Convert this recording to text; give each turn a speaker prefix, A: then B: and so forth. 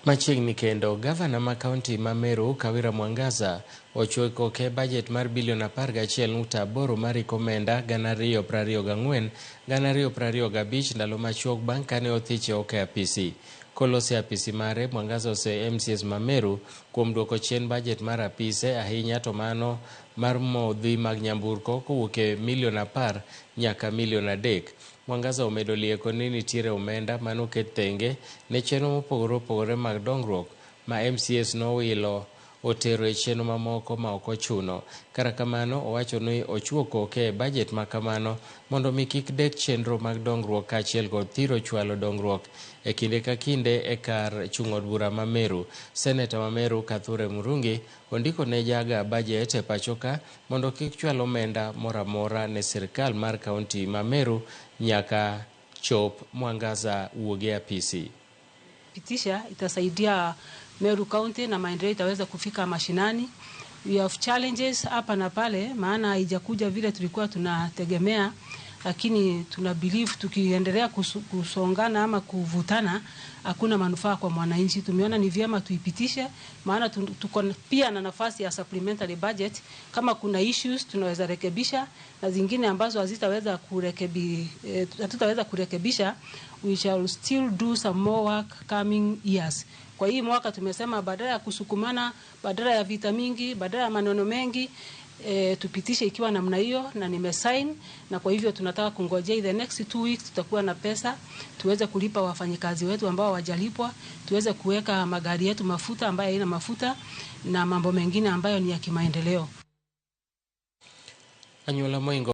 A: Machiegni kendo, gavana ma kaunti ma Meru Kawira Mwangaza ochweko ke bajet mar bilion 11.8 mar omenda 2024-2025 ndalo machuok bang' kane othiche oko e apisi. Kolose apisi mare, Mwangaza ose MCS ma Meru kuom duoko chien bajet mar apise, ahinya to mano mar modhi mag nyamburko kowuok e milion 10 nyaka milion 3. Mwangaza omedo lieko ni nitiere omenda manoket thenge ne chenro mopogore opogore mag dongruok ma MCS nowilo otero e chenro mamoko ma ok ochuno. Kara kamano, owacho ni ochuo koke e bajet ma kamano mondo mi kik dek chenro mag dongruok kaachiel kod thiro chwalo dongruok e kinde ka kinde e kar chung' od bura ma Meru. Seneta ma Meru Kathure Murungi ondiko ne jaga bajet e pachoka mondo kik chwal omenda moramora ne sirkal mar kaunti ma Meru nyaka chop Mwangaza wuoge apisi.
B: Pitisha itasaidia Meru County na maendeleo itaweza kufika mashinani. We have challenges hapa na pale, maana haijakuja vile tulikuwa tunategemea, lakini tuna believe tukiendelea kusongana ama kuvutana hakuna manufaa kwa mwananchi. Tumeona ni vyema tuipitishe, maana tuko pia na nafasi ya supplementary budget. Kama kuna issues tunaweza rekebisha, na zingine ambazo hatutaweza kurekebisha, we shall still do some more work coming years. Kwa hii mwaka tumesema badala ya kusukumana, badala ya vita mingi, badala ya maneno mengi, tupitishe ikiwa namna hiyo, na nimesign, na kwa hivyo tunataka kungojea the next 2 weeks tutakuwa na pesa tuweze kulipa wafanyikazi wetu ambao hawajalipwa, tuweze kuweka magari yetu mafuta ambayo haina mafuta, na mambo mengine ambayo ni ya kimaendeleo.
A: Anyuola Moingo